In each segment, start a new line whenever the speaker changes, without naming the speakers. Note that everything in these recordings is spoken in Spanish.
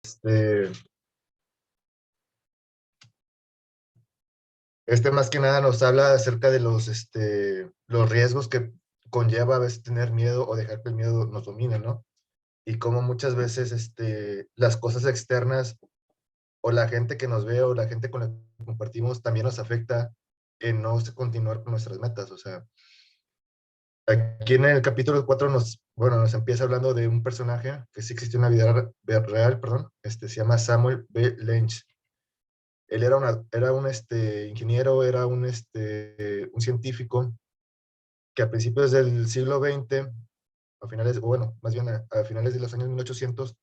Este, más que nada nos habla acerca de los riesgos que conlleva a veces tener miedo o dejar que el miedo nos domine, ¿no? Y cómo muchas veces las cosas externas o la gente que nos ve o la gente con la que compartimos también nos afecta en no continuar con nuestras metas. O sea, aquí en el capítulo 4 nos empieza hablando de un personaje que sí existe en una vida real, perdón, se llama Samuel B. Lynch. Él era un ingeniero, era un científico que a principios del siglo XX, más bien a finales de los años 1800,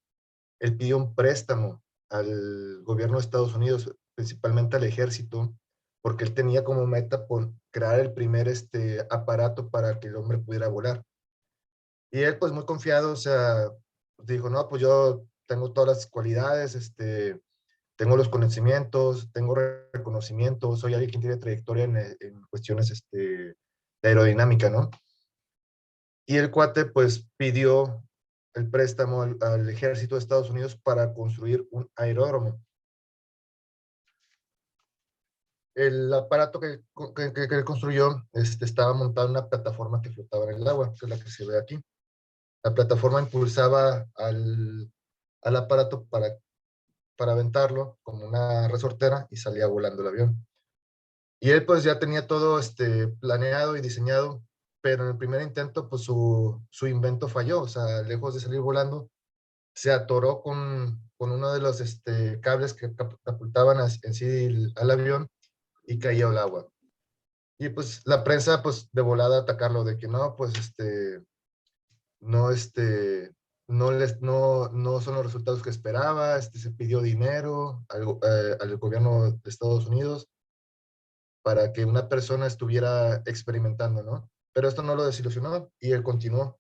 él pidió un préstamo al gobierno de Estados Unidos, principalmente al ejército, porque él tenía como meta por crear el primer aparato para que el hombre pudiera volar. Y él, pues muy confiado, o sea, dijo, no, pues yo tengo todas las cualidades, tengo los conocimientos, tengo reconocimiento, soy alguien que tiene trayectoria en cuestiones de aerodinámica, ¿no? Y el cuate, pues, pidió el préstamo al ejército de Estados Unidos para construir un aeródromo. El aparato que él construyó estaba montado en una plataforma que flotaba en el agua, que es la que se ve aquí. La plataforma impulsaba al aparato para aventarlo como una resortera y salía volando el avión. Y él pues ya tenía todo planeado y diseñado, pero en el primer intento pues su invento falló, o sea, lejos de salir volando, se atoró con uno de los cables que catapultaban en sí al avión y cayó al agua. Y pues la prensa pues de volada a atacarlo de que no, pues no, no son los resultados que esperaba, se pidió dinero al gobierno de Estados Unidos para que una persona estuviera experimentando, ¿no? Pero esto no lo desilusionó y él continuó.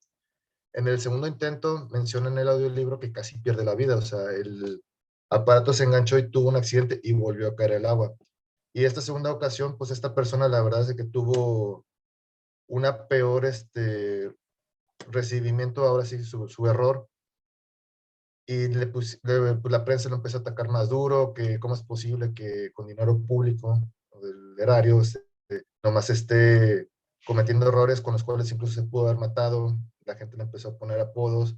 En el segundo intento menciona en el audiolibro que casi pierde la vida, o sea, el aparato se enganchó y tuvo un accidente y volvió a caer al agua. Y esta segunda ocasión, pues esta persona la verdad es que tuvo una peor recibimiento, ahora sí, su error, y pues, la prensa lo empezó a atacar más duro, que cómo es posible que con dinero público o del erario nomás esté cometiendo errores con los cuales incluso se pudo haber matado, la gente le empezó a poner apodos,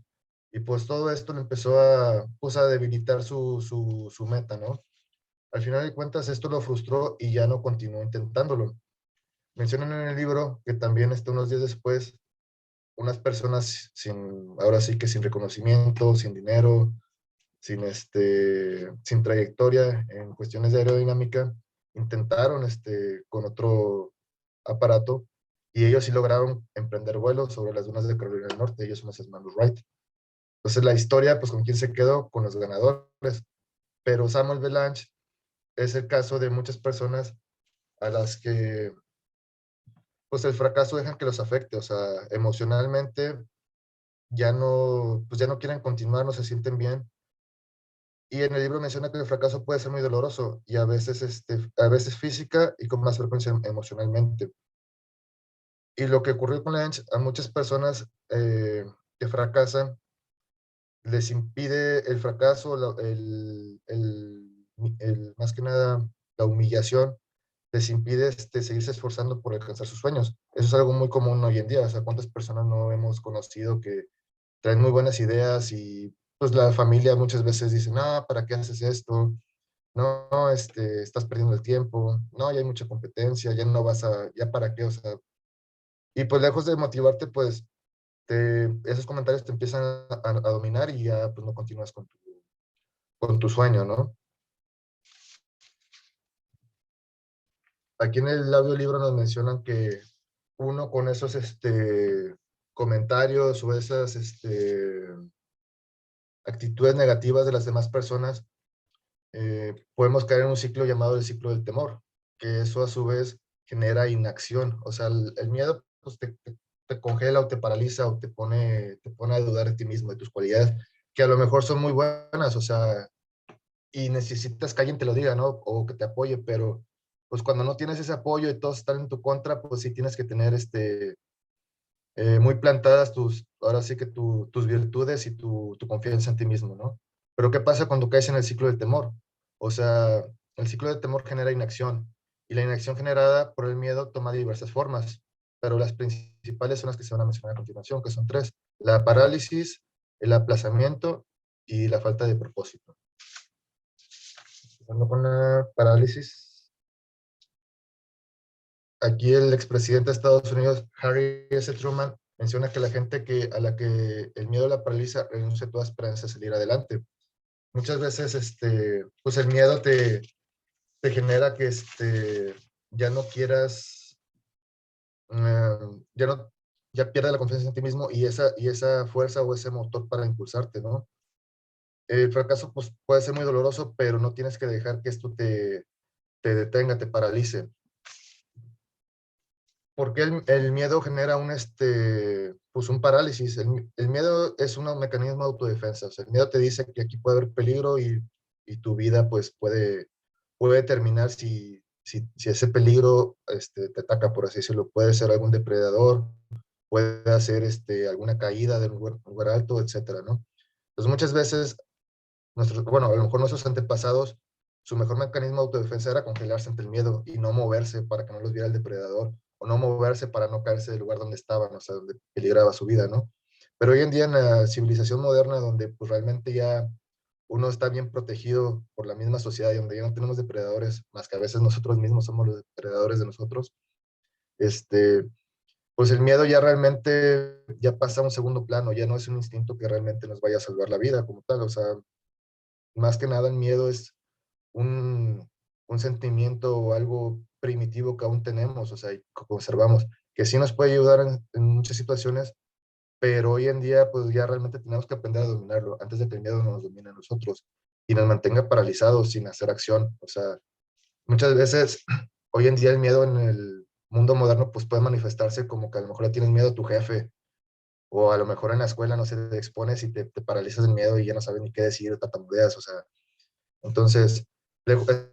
y pues todo esto le empezó pues, a debilitar su meta, ¿no? Al final de cuentas esto lo frustró y ya no continuó intentándolo. Mencionan en el libro que también unos días después, unas personas ahora sí que sin reconocimiento, sin dinero, sin trayectoria en cuestiones de aerodinámica, intentaron con otro aparato y ellos sí lograron emprender vuelos sobre las dunas de Carolina del Norte. Ellos son los hermanos Wright. Entonces la historia, pues con quién se quedó, con los ganadores. Pero Samuel Belange es el caso de muchas personas a las que pues el fracaso deja que los afecte, o sea, emocionalmente pues ya no quieren continuar, no se sienten bien. Y en el libro menciona que el fracaso puede ser muy doloroso y a veces física y con más frecuencia emocionalmente. Y lo que ocurrió con Lynch, a muchas personas que fracasan, les impide el fracaso, más que nada la humillación, les impide seguirse esforzando por alcanzar sus sueños. Eso es algo muy común hoy en día. O sea, ¿cuántas personas no hemos conocido que traen muy buenas ideas y pues la familia muchas veces dice, no, ¿para qué haces esto? No, estás perdiendo el tiempo, no, ya hay mucha competencia, ya no ya para qué, o sea, y pues lejos de motivarte, pues esos comentarios te empiezan a dominar y ya pues no continúas con tu sueño, ¿no? Aquí en el audiolibro nos mencionan que uno con esos comentarios o esas actitudes negativas de las demás personas, podemos caer en un ciclo llamado el ciclo del temor, que eso a su vez genera inacción. O sea, el miedo pues, te congela o te paraliza o te pone a dudar de ti mismo, de tus cualidades, que a lo mejor son muy buenas, o sea, y necesitas que alguien te lo diga, ¿no? O que te apoye, pero pues cuando no tienes ese apoyo y todos están en tu contra, pues sí tienes que tener muy plantadas ahora sí que tus virtudes y tu confianza en ti mismo, ¿no? Pero ¿qué pasa cuando caes en el ciclo del temor? O sea, el ciclo del temor genera inacción y la inacción generada por el miedo toma diversas formas, pero las principales son las que se van a mencionar a continuación, que son tres: la parálisis, el aplazamiento y la falta de propósito. Empezando con la parálisis, aquí el expresidente de Estados Unidos, Harry S. Truman, menciona que la gente a la que el miedo la paraliza renuncia a toda esperanza de salir adelante. Muchas veces, pues el miedo te genera que ya no quieras, ya no, ya pierdas la confianza en ti mismo y esa fuerza o ese motor para impulsarte, ¿no? El fracaso pues, puede ser muy doloroso, pero no tienes que dejar que esto te detenga, te paralice. Porque el miedo genera pues un parálisis. El miedo es un mecanismo de autodefensa. O sea, el miedo te dice que aquí puede haber peligro y tu vida pues puede terminar si ese peligro te ataca, por así decirlo. Puede ser algún depredador, puede hacer alguna caída de un lugar alto, etcétera, ¿no? Entonces muchas veces bueno, a lo mejor nuestros antepasados, su mejor mecanismo de autodefensa era congelarse ante el miedo y no moverse para que no los viera el depredador, o no moverse para no caerse del lugar donde estaban, o sea, donde peligraba su vida, ¿no? Pero hoy en día en la civilización moderna, donde pues realmente ya uno está bien protegido por la misma sociedad y donde ya no tenemos depredadores, más que a veces nosotros mismos somos los depredadores de nosotros, este, pues el miedo ya realmente ya pasa a un segundo plano, ya no es un instinto que realmente nos vaya a salvar la vida como tal, o sea, más que nada el miedo es un, un sentimiento o algo primitivo que aún tenemos, o sea, y que conservamos, que sí nos puede ayudar en muchas situaciones, pero hoy en día pues ya realmente tenemos que aprender a dominarlo antes de que el miedo nos domine a nosotros y nos mantenga paralizados sin hacer acción. O sea, muchas veces hoy en día el miedo en el mundo moderno pues puede manifestarse como que a lo mejor le tienes miedo a tu jefe o a lo mejor en la escuela, no sé, te expones y te paralizas el miedo y ya no sabes ni qué decir, tartamudeas, o sea, entonces,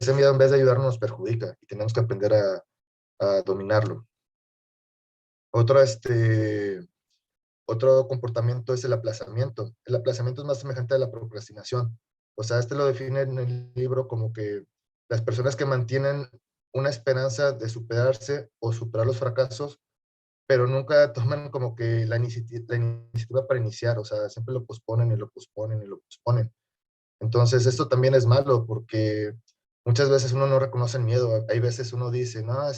ese miedo en vez de ayudarnos nos perjudica y tenemos que aprender a dominarlo. Otro, otro comportamiento es el aplazamiento. El aplazamiento es más semejante a la procrastinación. O sea, lo define en el libro como que las personas que mantienen una esperanza de superarse o superar los fracasos, pero nunca toman como que la iniciativa para iniciar. O sea, siempre lo posponen y lo posponen y lo posponen. Entonces, esto también es malo porque muchas veces uno no reconoce el miedo. Hay veces uno dice, no,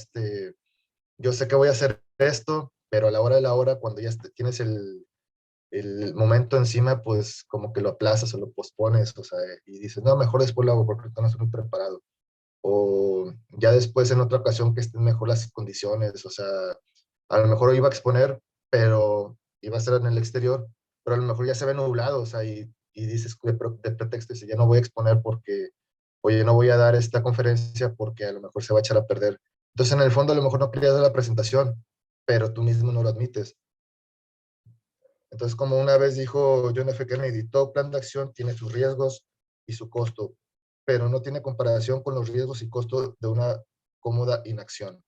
yo sé que voy a hacer esto, pero a la hora de la hora, cuando ya tienes el momento encima, pues como que lo aplazas o lo pospones, o sea, y dices, no, mejor después lo hago porque ahorita no estoy muy preparado. O ya después en otra ocasión que estén mejor las condiciones, o sea, a lo mejor iba a exponer, pero iba a estar en el exterior, pero a lo mejor ya se ve nublado, o sea, y dices de pretexto, dice, ya no voy a exponer porque, oye, no voy a dar esta conferencia porque a lo mejor se va a echar a perder. Entonces, en el fondo, a lo mejor no querías dar la presentación, pero tú mismo no lo admites. Entonces, como una vez dijo John F. Kennedy, todo plan de acción tiene sus riesgos y su costo, pero no tiene comparación con los riesgos y costos de una cómoda inacción.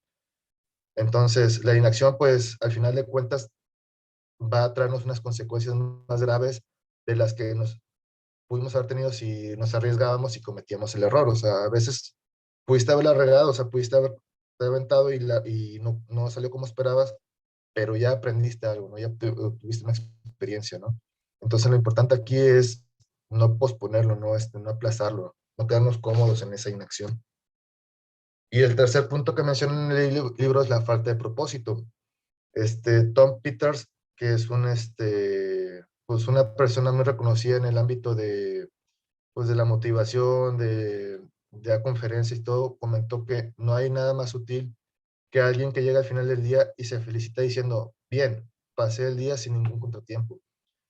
Entonces, la inacción, pues, al final de cuentas, va a traernos unas consecuencias más graves de las que nos pudimos haber tenido si nos arriesgábamos y cometíamos el error. O sea, a veces pudiste haberla regado, o sea, pudiste haber aventado y no salió como esperabas, pero ya aprendiste algo, ¿no? Ya tuviste una experiencia, ¿no? Entonces, lo importante aquí es no posponerlo, no aplazarlo, no quedarnos cómodos en esa inacción. Y el tercer punto que menciono en el libro es la falta de propósito. Tom Peters, que es pues una persona muy reconocida en el ámbito pues de la motivación, de la conferencia y todo, comentó que no hay nada más útil que alguien que llega al final del día y se felicita diciendo, bien, pasé el día sin ningún contratiempo.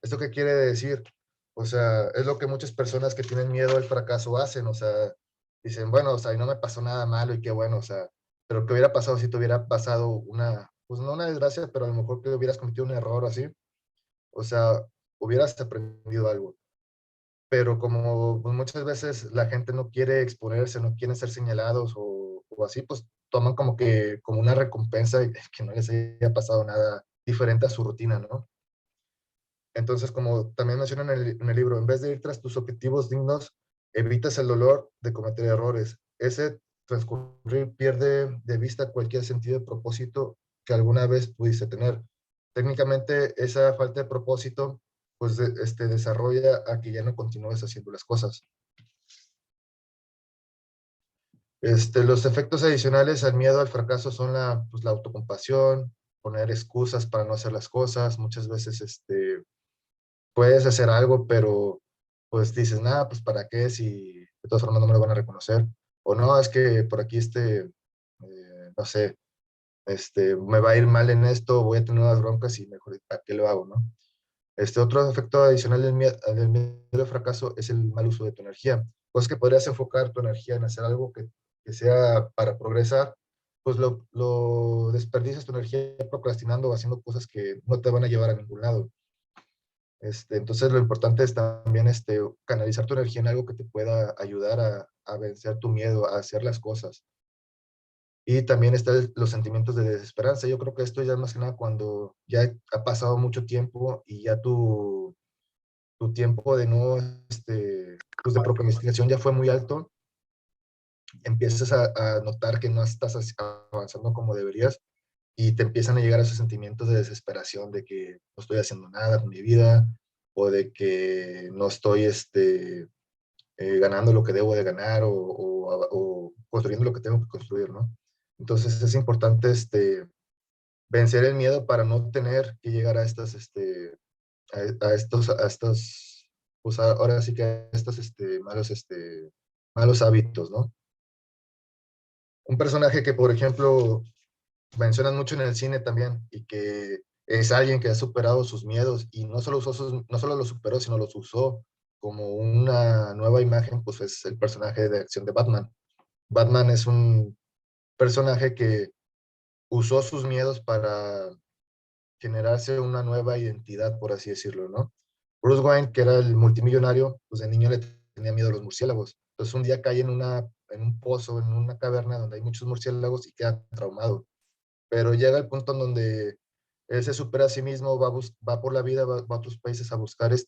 ¿Esto qué quiere decir? O sea, es lo que muchas personas que tienen miedo al fracaso hacen, o sea, dicen, bueno, o sea, y no me pasó nada malo y qué bueno, o sea, pero ¿qué hubiera pasado si te hubiera pasado pues no una desgracia, pero a lo mejor que hubieras cometido un error o así? O sea, hubieras aprendido algo. Pero como pues, muchas veces la gente no quiere exponerse, no quieren ser señalados o así, pues toman como que como una recompensa y que no les haya pasado nada diferente a su rutina, ¿no? Entonces, como también mencionan en el libro, en vez de ir tras tus objetivos dignos, evitas el dolor de cometer errores. Ese transcurrir pierde de vista cualquier sentido de propósito que alguna vez pudiste tener. Técnicamente, esa falta de propósito, pues, desarrolla a que ya no continúes haciendo las cosas. Los efectos adicionales al miedo al fracaso son pues, la autocompasión, poner excusas para no hacer las cosas. Muchas veces, puedes hacer algo, pero pues dices, nada, pues para qué si de todas formas no me lo van a reconocer. O no, es que por aquí, no sé, me va a ir mal en esto, voy a tener unas broncas y mejor, ¿para qué lo hago, no? Otro efecto adicional del miedo al fracaso es el mal uso de tu energía. Pues que podrías enfocar tu energía en hacer algo que sea para progresar, pues lo desperdicias tu energía procrastinando o haciendo cosas que no te van a llevar a ningún lado. Entonces, lo importante es también canalizar tu energía en algo que te pueda ayudar a vencer tu miedo, a hacer las cosas. Y también están los sentimientos de desesperanza. Yo creo que esto ya es más que nada cuando ya ha pasado mucho tiempo y ya tu tiempo de no, pues de procrastinación ya fue muy alto, empiezas a notar que no estás avanzando como deberías y te empiezan a llegar esos sentimientos de desesperación de que no estoy haciendo nada con mi vida o de que no estoy, ganando lo que debo de ganar o construyendo lo que tengo que construir, ¿no? Entonces es importante vencer el miedo para no tener que llegar a estos, pues ahora sí que a estos malos hábitos, ¿no? Un personaje que, por ejemplo, mencionan mucho en el cine también y que es alguien que ha superado sus miedos y no solo los superó, sino los usó como una nueva imagen, pues es el personaje de acción de Batman. Batman es un personaje que usó sus miedos para generarse una nueva identidad, por así decirlo, ¿no? Bruce Wayne, que era el multimillonario, pues de niño le tenía miedo a los murciélagos. Entonces un día cae en un pozo, en una caverna donde hay muchos murciélagos y queda traumado. Pero llega el punto en donde él se supera a sí mismo, va por la vida, va a otros países a buscar sus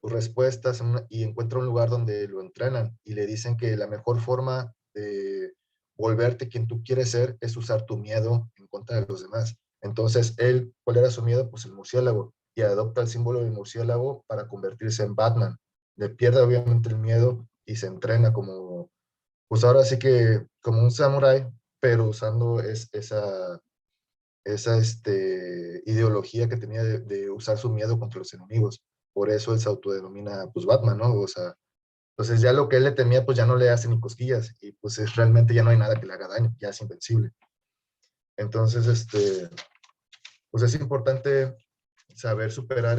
respuestas y encuentra un lugar donde lo entrenan y le dicen que la mejor forma de volverte quien tú quieres ser es usar tu miedo en contra de los demás. Entonces, él, ¿cuál era su miedo? Pues el murciélago, y adopta el símbolo del murciélago para convertirse en Batman. Le pierde obviamente el miedo y se entrena como, pues ahora sí que como un samurái, pero usando esa ideología que tenía de usar su miedo contra los enemigos. Por eso él se autodenomina pues Batman, ¿no? O sea, entonces ya lo que él le temía pues ya no le hace ni cosquillas y pues realmente ya no hay nada que le haga daño, ya es invencible. Entonces, pues es importante saber superar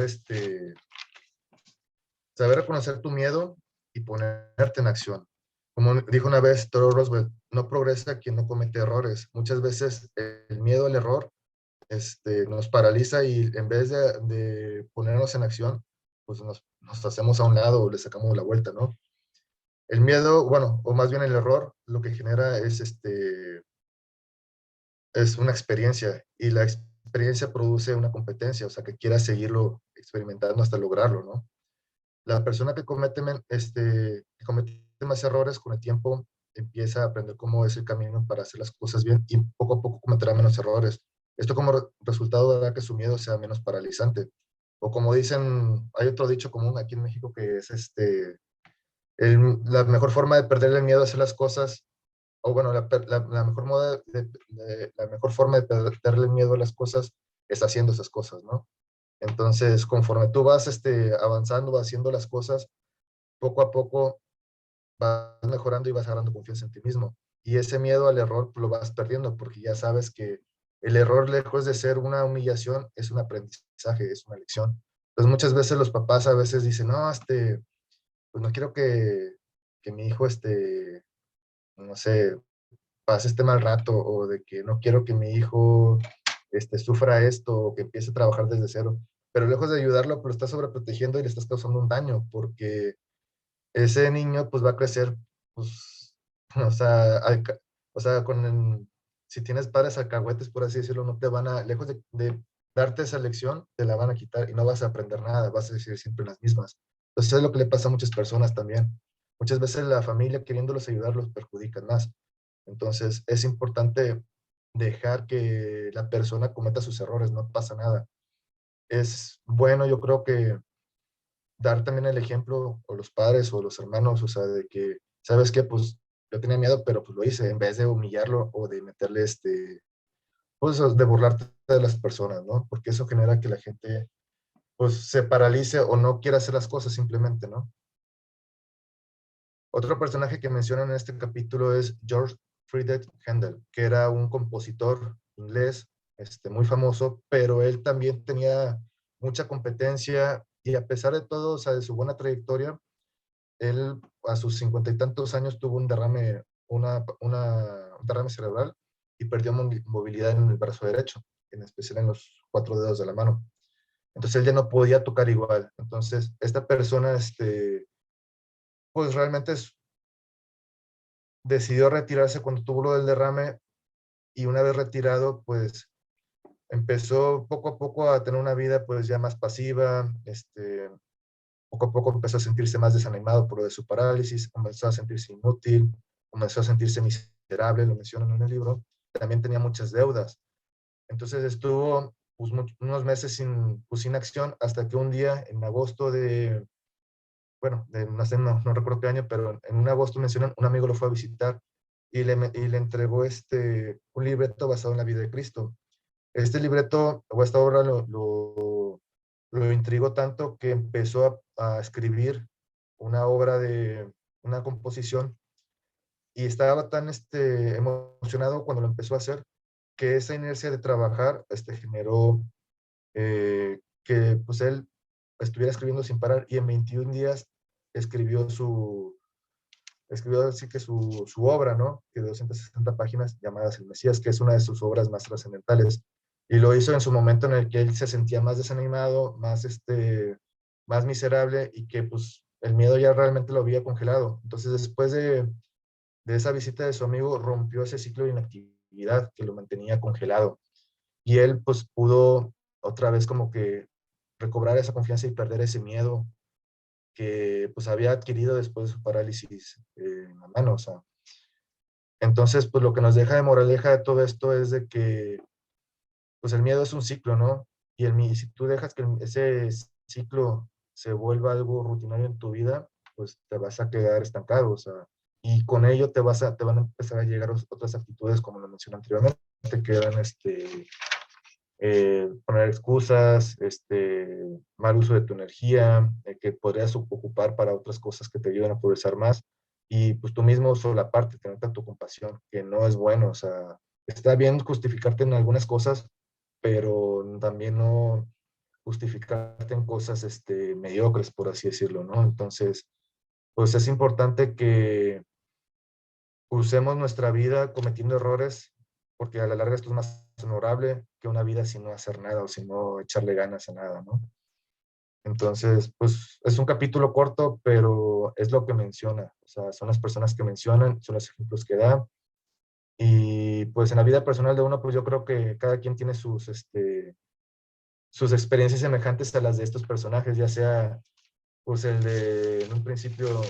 saber reconocer tu miedo y ponerte en acción. Como dijo una vez Toro Roosevelt, no progresa quien no comete errores. Muchas veces el miedo al error nos paraliza y en vez de ponernos en acción, pues nos hacemos a un lado o le sacamos la vuelta, ¿no? El miedo, bueno, o más bien el error, lo que genera es una experiencia y la experiencia produce una competencia, o sea, que quieras seguirlo experimentando hasta lograrlo, ¿no? La persona que comete más errores con el tiempo empieza a aprender cómo es el camino para hacer las cosas bien y poco a poco cometerá menos errores. Esto como resultado dará que su miedo sea menos paralizante. O como dicen, hay otro dicho común aquí en México que es la mejor forma de perder el miedo a hacer las cosas, o bueno, la mejor la mejor forma de perderle el miedo a las cosas es haciendo esas cosas, ¿no? Entonces, conforme tú vas avanzando, vas haciendo las cosas, poco a poco vas mejorando y vas agarrando confianza en ti mismo. Y ese miedo al error lo vas perdiendo porque ya sabes que el error, lejos de ser una humillación, es un aprendizaje, es una lección. Entonces, muchas veces los papás a veces dicen, no, pues no quiero que mi hijo, no sé, pase este mal rato o de que no quiero que mi hijo sufra esto o que empiece a trabajar desde cero. Pero lejos de ayudarlo, pues lo estás sobreprotegiendo y le estás causando un daño porque ese niño pues va a crecer, pues, o sea, o sea si tienes padres alcahuetes, por así decirlo, no te van a, lejos de darte esa lección, te la van a quitar y no vas a aprender nada, vas a decir siempre las mismas. Entonces es lo que le pasa a muchas personas también. Muchas veces la familia queriéndolos ayudar los perjudican más. Entonces es importante dejar que la persona cometa sus errores, no pasa nada. Es bueno, yo creo que dar también el ejemplo, o los padres o los hermanos, o sea, de que, ¿sabes qué? Pues yo tenía miedo, pero pues lo hice, en vez de humillarlo o de meterle pues de burlarte de las personas, ¿no? Porque eso genera que la gente, pues se paralice o no quiera hacer las cosas simplemente, ¿no? Otro personaje que mencionan en este capítulo es George Friedrich Händel, que era un compositor inglés, muy famoso, pero él también tenía mucha competencia y a pesar de todo, o sea, de su buena trayectoria, él a sus 50 y tantos años tuvo un derrame cerebral y perdió movilidad en el brazo derecho, en especial en los 4 dedos de la mano. Entonces él ya no podía tocar igual. Entonces esta persona, pues realmente decidió retirarse cuando tuvo lo del derrame y una vez retirado, pues empezó poco a poco a tener una vida pues ya más pasiva, poco a poco empezó a sentirse más desanimado por lo de su parálisis, comenzó a sentirse inútil, comenzó a sentirse miserable, lo mencionan en el libro, también tenía muchas deudas. Entonces estuvo pues, unos meses sin acción hasta que un día en agosto bueno, no sé, no recuerdo qué año, pero en un agosto mencionan, un amigo lo fue a visitar y le entregó un libreto basado en la vida de Cristo. Este libreto o esta obra lo intrigó tanto que empezó a escribir una obra de una composición y estaba tan emocionado cuando lo empezó a hacer que esa inercia de trabajar generó que pues él estuviera escribiendo sin parar y en 21 días escribió así que su obra, ¿no? Que de 260 páginas llamadas El Mesías, que es una de sus obras más trascendentales. Y lo hizo en su momento en el que él se sentía más desanimado, más miserable y que pues el miedo ya realmente lo había congelado. Entonces después de esa visita de su amigo rompió ese ciclo de inactividad que lo mantenía congelado. Y él pues pudo otra vez como que recobrar esa confianza y perder ese miedo que pues había adquirido después de su parálisis en la mano. O sea, entonces pues lo que nos deja de moraleja de todo esto es de que pues el miedo es un ciclo, ¿no? Y si tú dejas que ese ciclo se vuelva algo rutinario en tu vida, pues te vas a quedar estancado, o sea, y con ello te van a empezar a llegar otras actitudes, como lo mencioné anteriormente, que eran poner excusas, mal uso de tu energía, que podrías ocupar para otras cosas que te ayuden a progresar más. Y pues tú mismo solaparte, tener tu compasión, que no es bueno. O sea, está bien justificarte en algunas cosas, pero también no justificarte en cosas mediocres, por así decirlo, ¿no? Entonces, pues es importante que usemos nuestra vida cometiendo errores, porque a la larga esto es más honorable que una vida sin no hacer nada o sin no echarle ganas a nada, ¿no? Entonces, pues es un capítulo corto, pero es lo que menciona, o sea, son las personas que mencionan, son los ejemplos que da, y pues en la vida personal de uno, pues yo creo que cada quien tiene sus experiencias semejantes a las de estos personajes, ya sea, pues en un principio,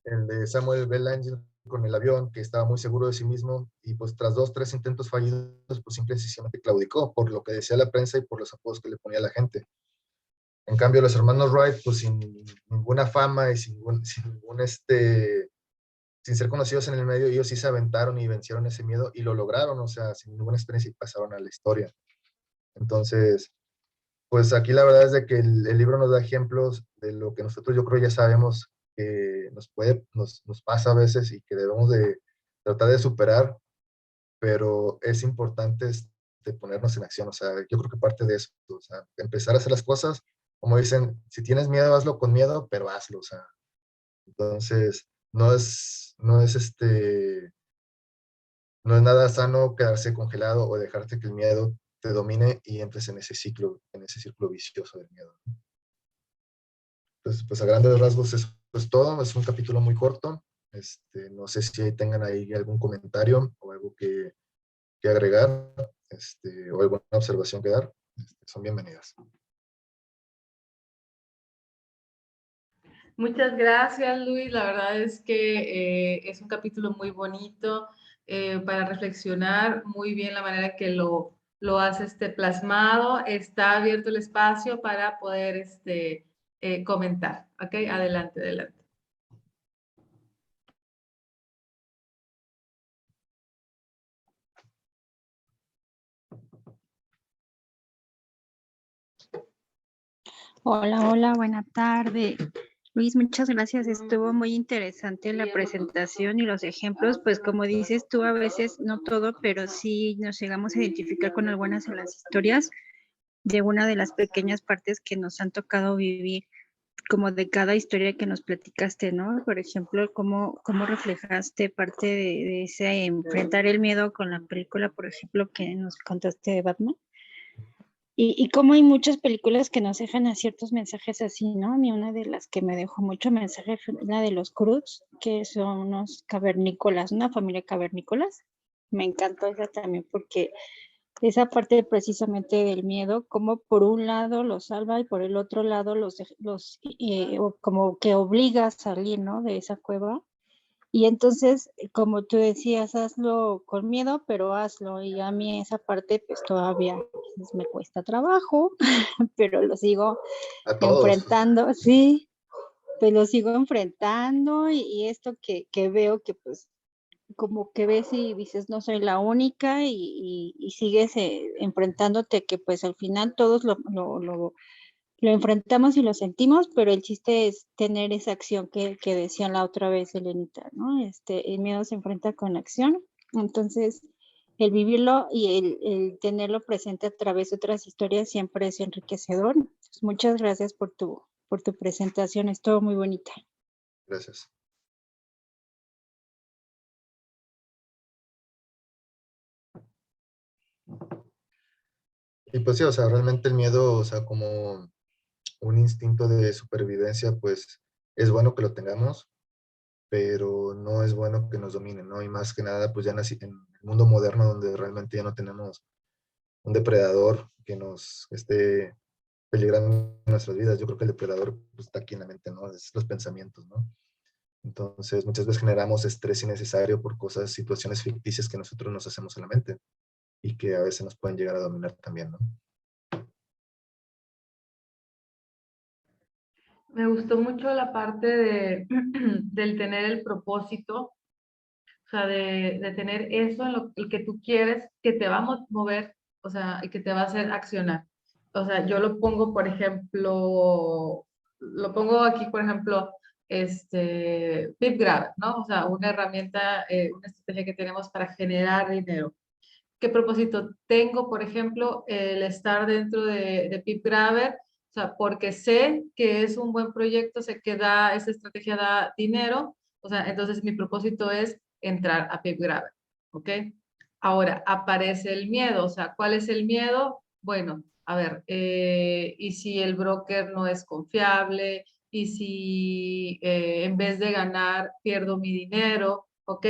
el de Samuel Bell Angel con el avión, que estaba muy seguro de sí mismo, y pues tras 2, 3 intentos fallidos, pues simple y sencillamente claudicó por lo que decía la prensa y por los apodos que le ponía la gente. En cambio, los hermanos Wright, pues sin ninguna fama y sin ser conocidos en el medio, ellos sí se aventaron y vencieron ese miedo y lo lograron, o sea, sin ninguna experiencia y pasaron a la historia. Entonces, pues aquí la verdad es de que el libro nos da ejemplos de lo que nosotros yo creo ya sabemos que nos pasa a veces y que debemos de tratar de superar, pero es importante ponernos en acción, o sea, yo creo que parte de eso, o sea, empezar a hacer las cosas, como dicen, si tienes miedo, hazlo con miedo, pero hazlo, o sea, entonces, no es nada sano quedarse congelado o dejarte que el miedo te domine y entres en ese círculo vicioso del miedo. Entonces, pues a grandes rasgos eso es todo. Es un capítulo muy corto. No sé si ahí tengan ahí algún comentario o algo que que agregar o alguna observación que dar, son bienvenidas.
Muchas gracias, Luis. La verdad es que es un capítulo muy bonito para reflexionar muy bien la manera que lo has plasmado. Está abierto el espacio para poder comentar. ¿Ok? Adelante, adelante.
Hola, hola, buena tarde. Luis, muchas gracias. Estuvo muy interesante la presentación y los ejemplos. Pues como dices tú, a veces no todo, pero sí nos llegamos a identificar con algunas de las historias de una de las pequeñas partes que nos han tocado vivir, como de cada historia que nos platicaste, ¿no? Por ejemplo, cómo reflejaste parte de ese enfrentar el miedo con la película, por ejemplo, que nos contaste de Batman. Y cómo hay muchas películas que nos dejan a ciertos mensajes así, ¿no? A mí una de las que me dejó mucho mensaje fue la de los Cruz, que son unos cavernícolas, una familia cavernícolas. Me encantó esa también porque esa parte precisamente del miedo, como por un lado los salva y por el otro lado como que obliga a salir, ¿no? De esa cueva. Y entonces, como tú decías, hazlo con miedo, pero hazlo. Y a mí esa parte, pues todavía pues, me cuesta trabajo, pero lo sigo
A todos.
enfrentando, sí, pues lo sigo enfrentando y esto que veo que pues como que ves y dices, no soy la única y sigues enfrentándote que pues al final todos lo enfrentamos y lo sentimos, pero el chiste es tener esa acción que decían la otra vez Elenita, ¿no? El miedo se enfrenta con acción, entonces el vivirlo y el tenerlo presente a través de otras historias siempre es enriquecedor. Entonces, muchas gracias por tu presentación, estuvo muy bonita.
Gracias. Y pues sí, o sea, realmente el miedo, o sea, como un instinto de supervivencia, pues es bueno que lo tengamos, pero no es bueno que nos domine, ¿no? Y más que nada, pues ya nací en el mundo moderno donde realmente ya no tenemos un depredador que nos esté peligrando nuestras vidas. Yo creo que el depredador pues, está aquí en la mente, ¿no? Es los pensamientos, ¿no? Entonces, muchas veces generamos estrés innecesario por cosas, situaciones ficticias que nosotros nos hacemos en la mente y que a veces nos pueden llegar a dominar también, ¿no?
Me gustó mucho la parte del tener el propósito, o sea, de tener eso en el que tú quieres, que te va a mover, o sea, y que te va a hacer accionar. O sea, yo lo pongo, por ejemplo, lo pongo aquí, por ejemplo, PipGrab, ¿no? O sea, una herramienta, una estrategia que tenemos para generar dinero. ¿Qué propósito tengo, por ejemplo, el estar dentro de PipGrabber? O sea, porque sé que es un buen proyecto, sé que esa estrategia da dinero, o sea, entonces mi propósito es entrar a PipGrabber, ¿ok? Ahora, aparece el miedo, o sea, ¿cuál es el miedo? Bueno, a ver, ¿y si el broker no es confiable? ¿Y si en vez de ganar pierdo mi dinero? ¿Ok?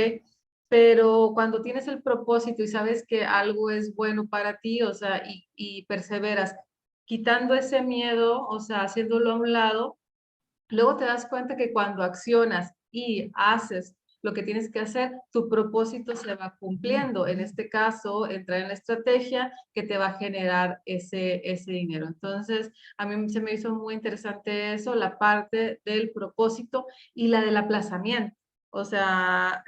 Pero cuando tienes el propósito y sabes que algo es bueno para ti, o sea, y perseveras, quitando ese miedo, o sea, haciéndolo a un lado, luego te das cuenta que cuando accionas y haces lo que tienes que hacer, tu propósito se va cumpliendo. En este caso, entrar en la estrategia que te va a generar ese dinero. Entonces, a mí se me hizo muy interesante eso, la parte del propósito y la del aplazamiento. O sea,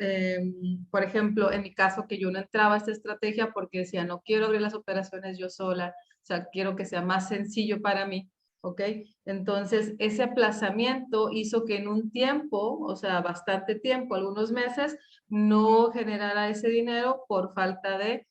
por ejemplo, en mi caso, que yo no entraba a esta estrategia porque decía, no quiero abrir las operaciones yo sola, o sea, quiero que sea más sencillo para mí, ¿ok? Entonces, ese aplazamiento hizo que en un tiempo, o sea, bastante tiempo, algunos meses, no generara ese dinero por falta de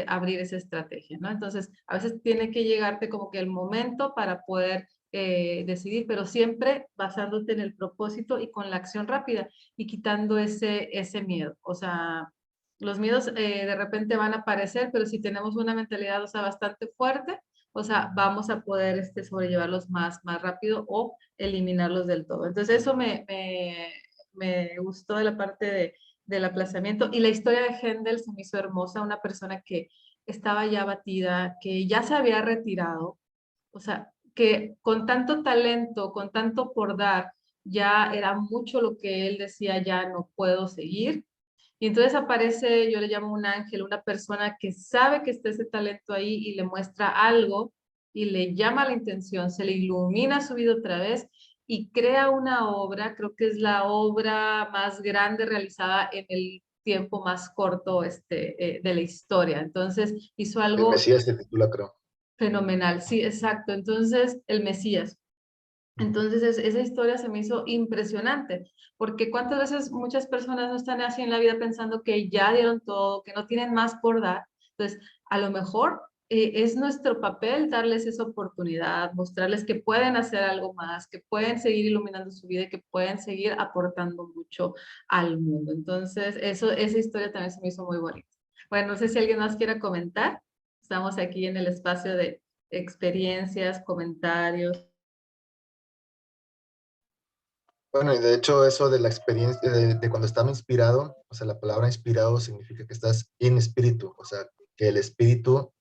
abrir esa estrategia, ¿no? Entonces, a veces tiene que llegarte como que el momento para poder decidir, pero siempre basándote en el propósito y con la acción rápida y quitando ese miedo. O sea, los miedos de repente van a aparecer, pero si tenemos una mentalidad, o sea, bastante fuerte, o sea, vamos a poder sobrellevarlos más rápido o eliminarlos del todo. Entonces, eso me gustó de la parte del aplazamiento. Y la historia de Händel se me hizo hermosa, una persona que estaba ya abatida, que ya se había retirado, o sea, que con tanto talento, con tanto por dar, ya era mucho lo que él decía, ya no puedo seguir. Y entonces aparece, yo le llamo un ángel, una persona que sabe que está ese talento ahí y le muestra algo y le llama la intención, se le ilumina su vida otra vez y crea una obra, creo que es la obra más grande realizada en el tiempo más corto de la historia. Entonces hizo
El
algo
Mesías se titula, creo.
fenomenal, sí, exacto. Entonces, el Mesías. Entonces, esa historia se me hizo impresionante, porque cuántas veces muchas personas no están así en la vida pensando que ya dieron todo, que no tienen más por dar. Entonces, a lo mejor es nuestro papel darles esa oportunidad, mostrarles que pueden hacer algo más, que pueden seguir iluminando su vida y que pueden seguir aportando mucho al mundo. Entonces, esa historia también se me hizo muy bonita. Bueno, no sé si alguien más quiera comentar. Estamos aquí en el espacio de experiencias, comentarios.
Bueno, y de hecho eso de la experiencia, de cuando estaba inspirado, o sea, la palabra inspirado significa que estás en espíritu, o sea, que el espíritu,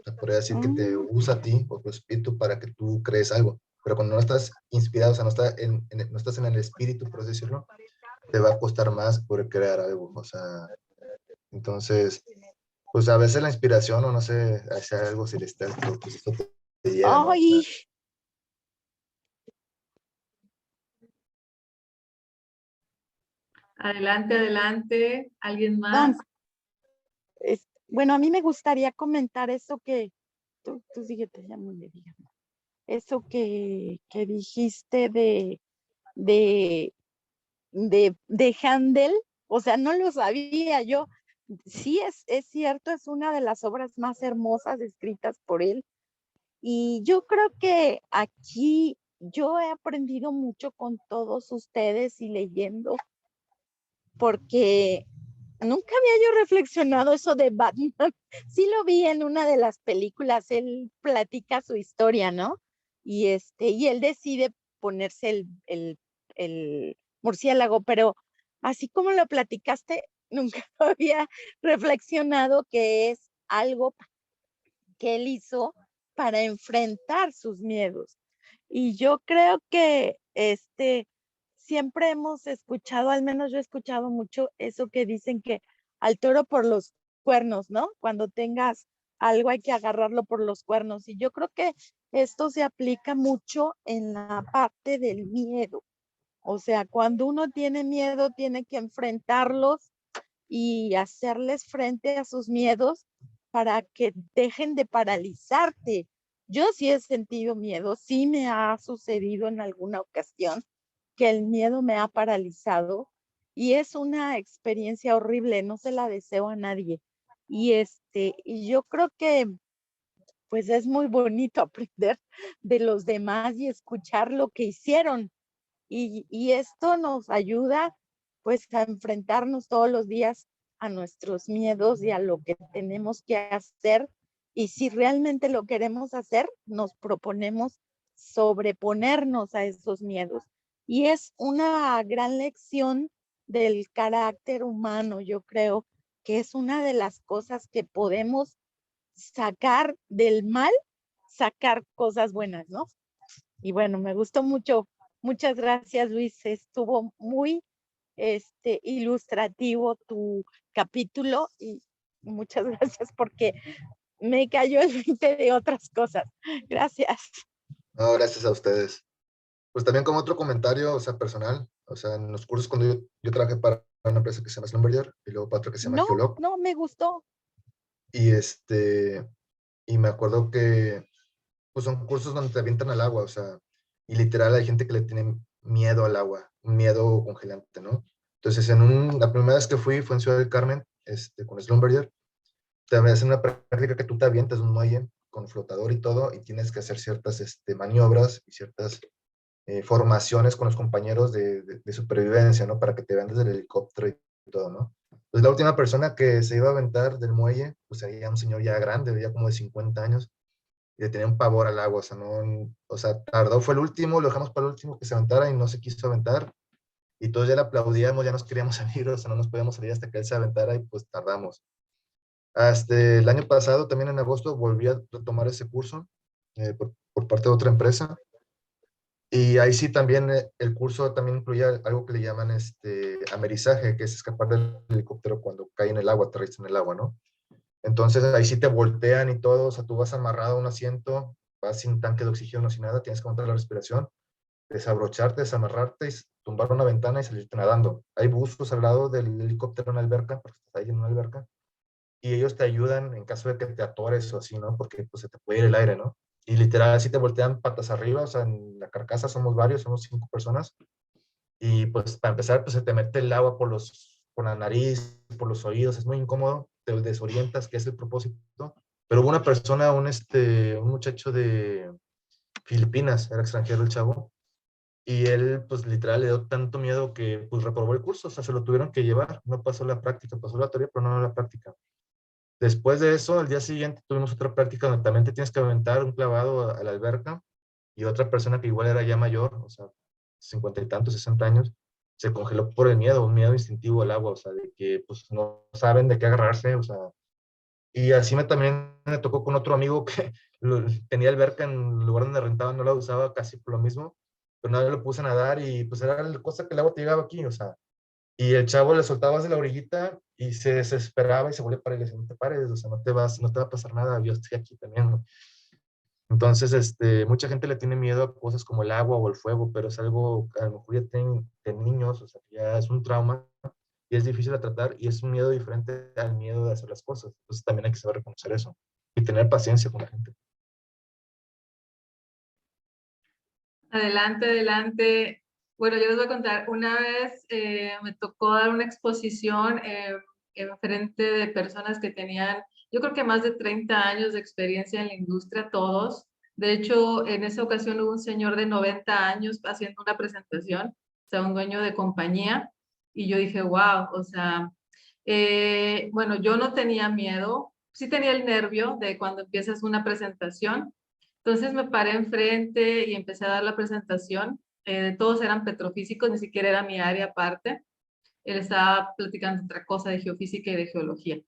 se podría decir que te
Mm,
usa a ti, o tu espíritu, para que tú crees algo. Pero cuando no estás inspirado, o sea, no estás en el espíritu, por así decirlo, te va a costar más poder crear algo, o sea, entonces, pues a veces la inspiración, o no sé, hacer algo celestial, pero pues esto te llega, ¿no? O sea,
Ay,
Adelante, adelante. ¿Alguien
Dan,
más?
bueno, a mí me gustaría comentar eso que tú síguete, ya no le digas. Eso que dijiste de, de Handel, o sea, no lo sabía yo. Sí, es cierto, es una de las obras más hermosas escritas por él. Y yo creo que aquí yo he aprendido mucho con todos ustedes y leyendo, porque nunca había yo reflexionado eso de Batman. Sí lo vi en una de las películas, él platica su historia, ¿no? Y él decide ponerse el murciélago, pero así como lo platicaste, nunca había reflexionado que es algo que él hizo para enfrentar sus miedos. Y yo creo que siempre hemos escuchado, al menos yo he escuchado mucho eso que dicen que al toro por los cuernos, ¿no? Cuando tengas algo hay que agarrarlo por los cuernos. Y yo creo que esto se aplica mucho en la parte del miedo. O sea, cuando uno tiene miedo, tiene que enfrentarlos y hacerles frente a sus miedos para que dejen de paralizarte. Yo sí he sentido miedo, sí me ha sucedido en alguna ocasión que el miedo me ha paralizado y es una experiencia horrible, no se la deseo a nadie. Y yo creo que pues es muy bonito aprender de los demás y escuchar lo que hicieron. Y esto nos ayuda pues a enfrentarnos todos los días a nuestros miedos y a lo que tenemos que hacer. Y si realmente lo queremos hacer, nos proponemos sobreponernos a esos miedos. Y es una gran lección del carácter humano, yo creo que es una de las cosas que podemos sacar del mal, sacar cosas buenas, ¿no? Y bueno, me gustó mucho. Muchas gracias, Luis. Estuvo muy ilustrativo tu capítulo y muchas gracias porque me cayó el 20 de otras cosas. Gracias.
no, gracias a ustedes. Pues también como otro comentario, o sea, personal, o sea, en los cursos cuando yo trabajé para una empresa que se llama Slumberger y luego para otra que se llama
No,
Geolog,
no, me gustó.
y y me acuerdo que pues son cursos donde te avientan al agua, o sea, y literal hay gente que le tiene miedo al agua, un miedo congelante, ¿no? Entonces, la primera vez que fue en Ciudad del Carmen, con Slumberger, te hacen una práctica que tú te avientas de un muelle con flotador y todo, y tienes que hacer ciertas maniobras y ciertas formaciones con los compañeros de supervivencia, ¿no? Para que te vean desde el helicóptero y todo, ¿no? Pues la última persona que se iba a aventar del muelle, pues era un señor ya grande, ya como de 50 años, y le tenía un pavor al agua, o sea, no, o sea, tardó, fue el último, lo dejamos para el último que se aventara y no se quiso aventar. y todos ya le aplaudíamos, ya nos queríamos salir, o sea, no nos podíamos salir hasta que él se aventara y pues tardamos. Hasta el año pasado, también en agosto, volví a retomar ese curso por parte de otra empresa. Y ahí sí también el curso también incluía algo que le llaman amerizaje, que es escapar del helicóptero cuando cae en el agua, aterriza en el agua, ¿no? Entonces ahí sí te voltean y todo, o sea, tú vas amarrado a un asiento, vas sin tanque de oxígeno, sin nada, tienes que aguantar la respiración, desabrocharte, desamarrarte, y tumbar una ventana y salirte nadando. Hay buzos al lado del helicóptero en la alberca, porque estás ahí en una alberca, y ellos te ayudan en caso de que te atores o así, ¿no? Porque pues se te puede ir el aire, ¿no? Y literal así te voltean patas arriba, o sea, en la carcasa somos varios, somos 5 personas, y pues para empezar, pues se te mete el agua por la nariz, por los oídos, es muy incómodo, te desorientas, que es el propósito. Pero hubo una persona, un muchacho de Filipinas, era extranjero el chavo, y él pues literal le dio tanto miedo que pues reprobó el curso, o sea, se lo tuvieron que llevar, no pasó la práctica, pasó la teoría, pero no la práctica. Después de eso, al día siguiente tuvimos otra práctica donde también te tienes que aventar un clavado a la alberca, y otra persona que igual era ya mayor, o sea, 50 y tantos, 60 años, se congeló por el miedo, un miedo instintivo al agua, o sea, de que pues no saben de qué agarrarse, o sea, y así también me tocó con otro amigo que tenía alberca en el lugar donde rentaba, no la usaba casi por lo mismo, pero nada, lo puse a nadar y pues era la cosa que el agua te llegaba aquí, o sea, y el chavo le soltabas de la orillita y se desesperaba y se volvía para él y le decía, no te pares, o sea, no te va a pasar nada, yo estoy aquí también, ¿no? Entonces, mucha gente le tiene miedo a cosas como el agua o el fuego, pero es algo que a lo mejor ya de niños, o sea, ya es un trauma y es difícil de tratar y es un miedo diferente al miedo de hacer las cosas. Entonces también hay que saber reconocer eso y tener paciencia con la gente.
Adelante, adelante. Bueno, yo les voy a contar, una vez me tocó dar una exposición en frente de personas que tenían, yo creo que más de 30 años de experiencia en la industria, todos. De hecho, en esa ocasión hubo un señor de 90 años haciendo una presentación, o sea, un dueño de compañía, y yo dije, wow, o sea, bueno, yo no tenía miedo, sí tenía el nervio de cuando empiezas una presentación. Entonces me paré enfrente y empecé a dar la presentación. Todos eran petrofísicos, ni siquiera era mi área aparte. Él estaba platicando otra cosa de geofísica y de geología.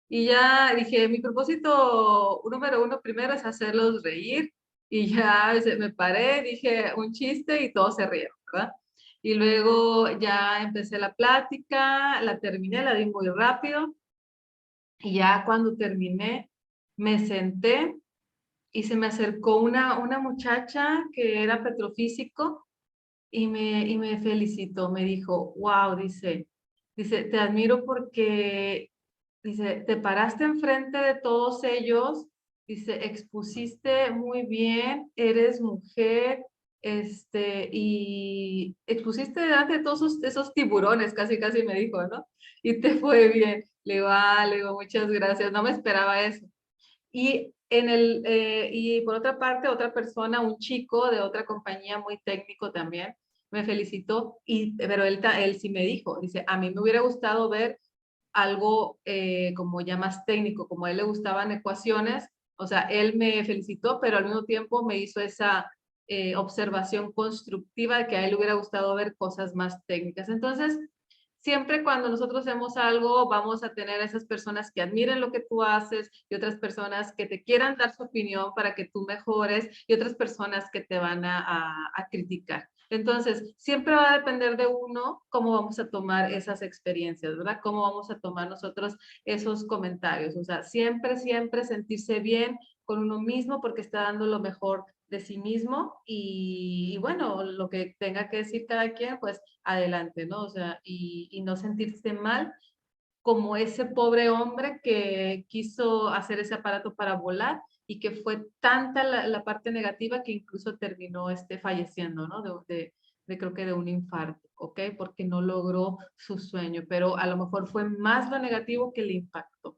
Y ya dije, mi propósito número uno primero es hacerlos reír. Y ya me paré, dije un chiste y todos se rieron, ¿verdad? Y luego ya empecé la plática, la terminé, la di muy rápido. Y ya cuando terminé, me senté y se me acercó una muchacha que era petrofísico y me felicitó, me dijo, wow, dice, te admiro porque, dice, te paraste enfrente de todos ellos, dice, expusiste muy bien, eres mujer, y expusiste delante de todos esos tiburones, casi, casi me dijo, ¿no? Y te fue bien. Le digo, muchas gracias, no me esperaba eso. Y por otra parte, otra persona, un chico de otra compañía muy técnico también, me felicitó, pero él sí me dijo, dice, a mí me hubiera gustado ver algo como ya más técnico, como a él le gustaban ecuaciones, o sea, él me felicitó, pero al mismo tiempo me hizo esa observación constructiva de que a él le hubiera gustado ver cosas más técnicas. Entonces, siempre cuando nosotros hacemos algo, vamos a tener a esas personas que admiren lo que tú haces y otras personas que te quieran dar su opinión para que tú mejores y otras personas que te van a criticar. Entonces, siempre va a depender de uno cómo vamos a tomar esas experiencias, ¿verdad? Cómo vamos a tomar nosotros esos comentarios. O sea, siempre, siempre sentirse bien con uno mismo porque está dando lo mejor de sí mismo y bueno, lo que tenga que decir cada quien, pues adelante, ¿no? O sea, y no sentirse mal como ese pobre hombre que quiso hacer ese aparato para volar y que fue tanta la parte negativa que incluso terminó falleciendo, ¿no? Creo que de un infarto, ¿ok? Porque no logró su sueño, pero a lo mejor fue más lo negativo que el impacto.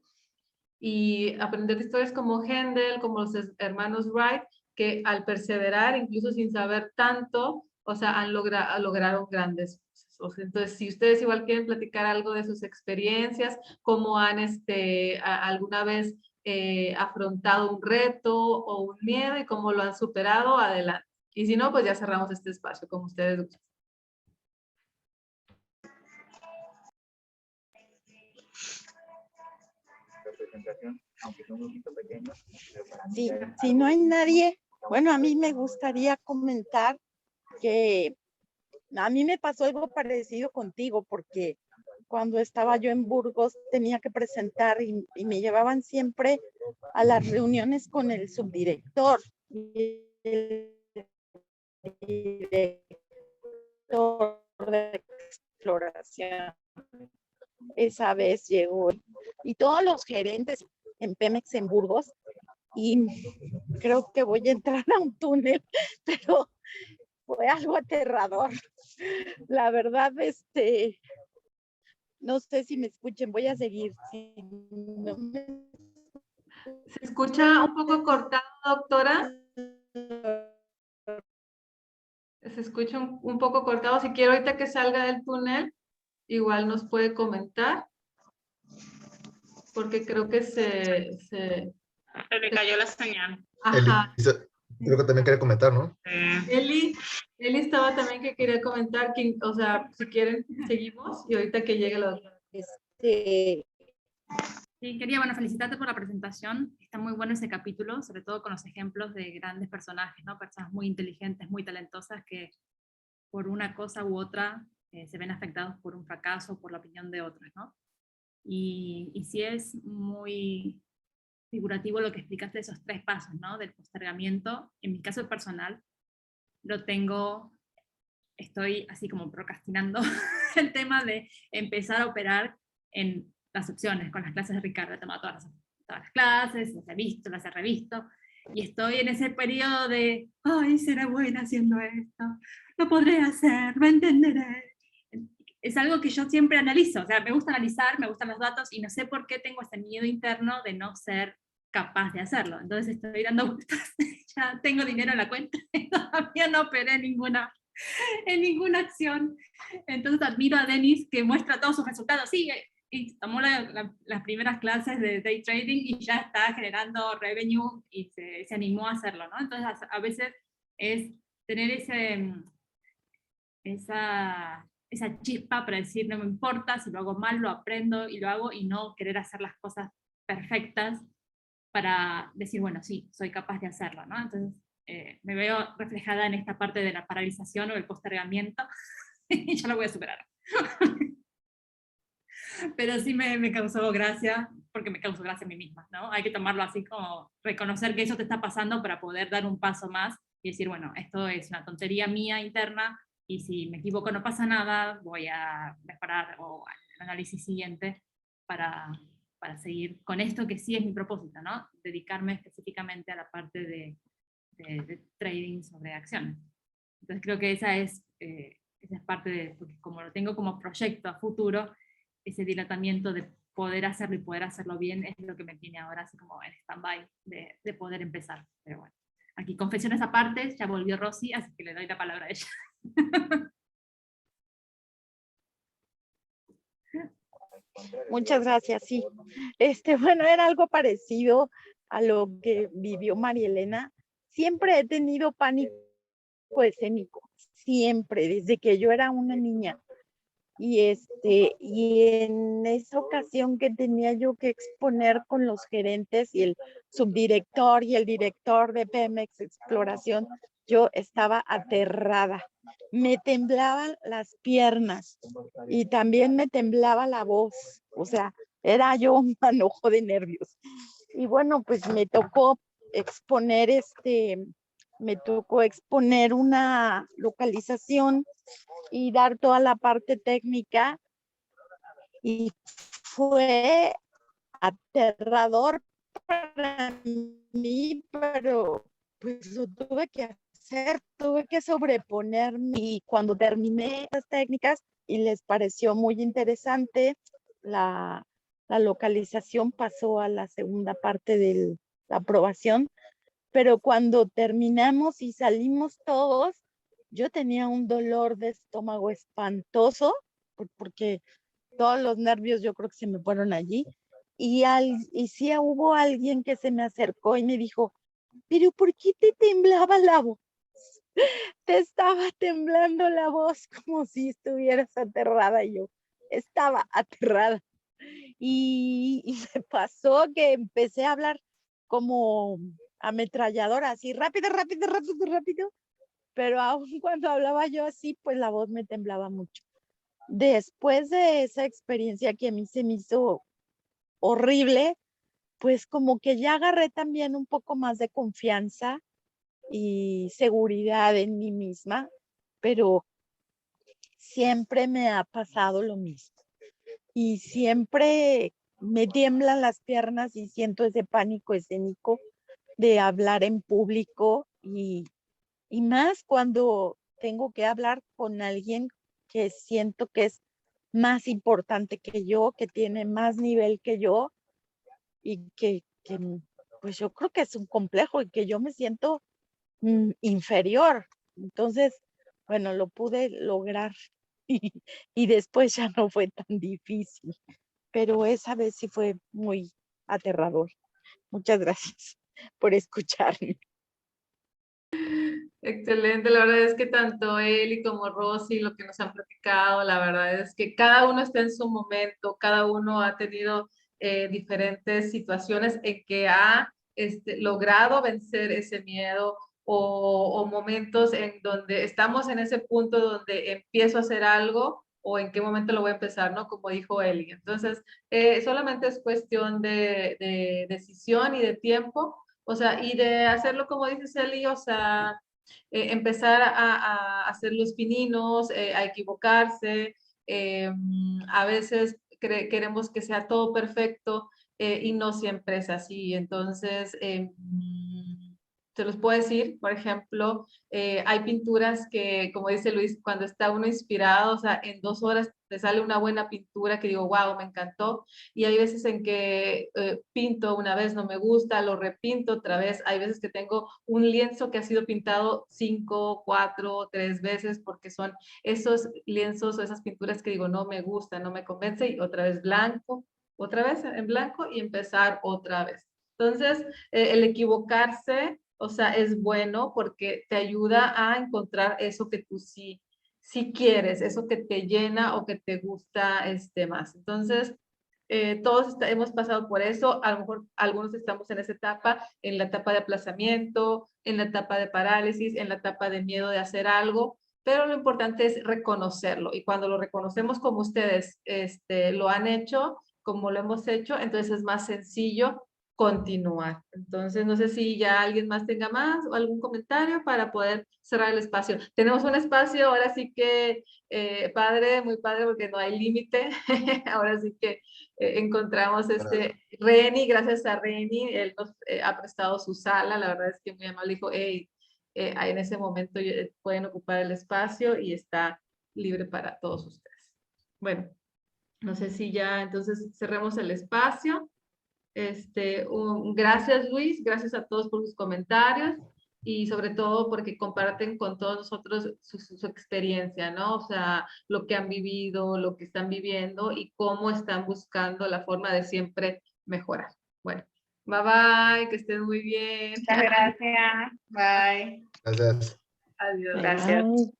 Y aprender de historias como Händel, como los hermanos Wright, que al perseverar, incluso sin saber tanto, o sea, lograron grandes cosas. O sea, entonces, si ustedes igual quieren platicar algo de sus experiencias, cómo han alguna vez afrontado un reto o un miedo y cómo lo han superado, adelante. Y si no, pues ya cerramos este espacio, como ustedes gustan.
Sí, si no hay nadie, bueno, a mí me gustaría comentar que a mí me pasó algo parecido contigo, porque cuando estaba yo en Burgos tenía que presentar y me llevaban siempre a las reuniones con el subdirector. Y el director de exploración esa vez llegó y todos los gerentes en Pemex en Burgos, y creo que voy a entrar a un túnel, pero fue algo aterrador. La verdad, no sé si me escuchen, voy a seguir. Si no me
Se escucha un poco cortado, doctora. Se escucha un poco cortado. Si quiero ahorita que salga del túnel, igual nos puede comentar, porque creo que se
le cayó la señal.
Ajá.
Elisa, creo que también quería comentar, ¿no?
Eli estaba también que quería comentar, que, o sea, si quieren, seguimos y ahorita que llegue la doctora.
Sí, quería, bueno, felicitarte por la presentación. Está muy bueno ese capítulo, sobre todo con los ejemplos de grandes personajes, ¿no? Personas muy inteligentes, muy talentosas que por una cosa u otra se ven afectados por un fracaso, por la opinión de otros, ¿no? Y sí es muy figurativo lo que explicaste de esos 3 pasos, ¿no? Del postergamiento. En mi caso personal, estoy así como procrastinando el tema de empezar a operar en las opciones, con las clases de Ricardo. He tomado todas las clases, las he visto, las he revisto, y estoy en ese periodo de, ay, seré buena haciendo esto, lo podré hacer, lo entenderé. Es algo que yo siempre analizo, o sea, me gusta analizar, me gustan los datos, y no sé por qué tengo ese miedo interno de no ser capaz de hacerlo. Entonces estoy dando vueltas, ya tengo dinero en la cuenta, y todavía no operé en ninguna acción. Entonces admiro a Denis, que muestra todos sus resultados. Sí, y tomó las primeras clases de day trading y ya está generando revenue y se animó a hacerlo, ¿no? Entonces a veces es tener esa chispa para decir, no me importa, si lo hago mal, lo aprendo y lo hago, y no querer hacer las cosas perfectas para decir, bueno, sí, soy capaz de hacerlo, ¿no? Entonces me veo reflejada en esta parte de la paralización o el postergamiento, y ya lo voy a superar. Pero sí me causó gracia, porque me causó gracia a mí misma, ¿no? Hay que tomarlo así como reconocer que eso te está pasando para poder dar un paso más y decir, bueno, esto es una tontería mía interna, y si me equivoco no pasa nada, voy a mejorar o el análisis siguiente para seguir con esto que sí es mi propósito, ¿no? Dedicarme específicamente a la parte de trading sobre acciones. Entonces creo que esa es parte de, porque como lo tengo como proyecto a futuro, ese dilatamiento de poder hacerlo y poder hacerlo bien es lo que me tiene ahora así como en stand-by de poder empezar. Pero bueno, aquí confesiones aparte, ya volvió Rosy, así que le doy la palabra a ella.
Muchas gracias, sí. Bueno, era algo parecido a lo que vivió María Elena. Siempre he tenido pánico escénico, siempre, desde que yo era una niña. Y en esa ocasión que tenía yo que exponer con los gerentes y el subdirector y el director de Pemex Exploración, yo estaba aterrada. Me temblaban las piernas y también me temblaba la voz. O sea, era yo un manojo de nervios. Y bueno, pues me tocó exponer una localización y dar toda la parte técnica, y fue aterrador para mí, pero pues lo tuve que hacer, tuve que sobreponerme, y cuando terminé las técnicas y les pareció muy interesante, la localización pasó a la segunda parte de la aprobación, pero cuando terminamos y salimos todos, yo tenía un dolor de estómago espantoso, porque todos los nervios yo creo que se me fueron allí. Y sí hubo alguien que se me acercó y me dijo, pero ¿por qué te temblaba la voz? Te estaba temblando la voz como si estuvieras aterrada. Y yo estaba aterrada. y me pasó que empecé a hablar como ametralladora, así rápido, rápido, rápido, rápido, pero aún cuando hablaba yo así, pues la voz me temblaba mucho. Después de esa experiencia que a mí se me hizo horrible, pues como que ya agarré también un poco más de confianza y seguridad en mí misma, pero siempre me ha pasado lo mismo. Y siempre me tiemblan las piernas y siento ese pánico escénico de hablar en público y más cuando tengo que hablar con alguien que siento que es más importante que yo, que tiene más nivel que yo y que pues yo creo que es un complejo y que yo me siento inferior. Entonces, bueno, lo pude lograr y después ya no fue tan difícil, pero esa vez sí fue muy aterrador. Muchas gracias por escucharme.
Excelente, la verdad es que tanto él y como Rosy, lo que nos han platicado, la verdad es que cada uno está en su momento, cada uno ha tenido diferentes situaciones en que ha logrado vencer ese miedo o momentos en donde estamos en ese punto donde empiezo a hacer algo o en qué momento lo voy a empezar, ¿no? Como dijo Eli. Entonces, solamente es cuestión de decisión y de tiempo, o sea, y de hacerlo como dices Eli, o sea, empezar a hacer los pininos, a equivocarse. A veces queremos que sea todo perfecto y no siempre es así. Entonces, se los puedo decir, por ejemplo, hay pinturas que, como dice Luis, cuando está uno inspirado, o sea, en 2 horas te sale una buena pintura que digo, wow, me encantó. Y hay veces en que pinto una vez, no me gusta, lo repinto otra vez. Hay veces que tengo un lienzo que ha sido pintado 5, 4, 3 veces porque son esos lienzos o esas pinturas que digo, no me gusta, no me convence y otra vez blanco, otra vez en blanco y empezar otra vez. Entonces, el equivocarse, o sea, es bueno porque te ayuda a encontrar eso que tú sí quieres, eso que te llena o que te gusta más. Entonces, todos hemos pasado por eso, a lo mejor algunos estamos en esa etapa, en la etapa de aplazamiento, en la etapa de parálisis, en la etapa de miedo de hacer algo, pero lo importante es reconocerlo y cuando lo reconocemos como ustedes lo han hecho, como lo hemos hecho, entonces es más sencillo continuar. Entonces, no sé si ya alguien más tenga más o algún comentario para poder cerrar el espacio. Tenemos un espacio, ahora sí que padre, muy padre porque no hay límite. Ahora sí que encontramos Reni, gracias a Reni, él nos ha prestado su sala, la verdad es que muy amable, dijo, hey, en ese momento pueden ocupar el espacio y está libre para todos ustedes. Bueno, no sé si ya entonces cerremos el espacio. Gracias Luis, gracias a todos por sus comentarios y sobre todo porque comparten con todos nosotros su experiencia, ¿no? O sea, lo que han vivido, lo que están viviendo y cómo están buscando la forma de siempre mejorar. Bueno, bye bye, que estén muy bien.
Muchas gracias. Bye.
Gracias.
Adiós.
Gracias.
Bye.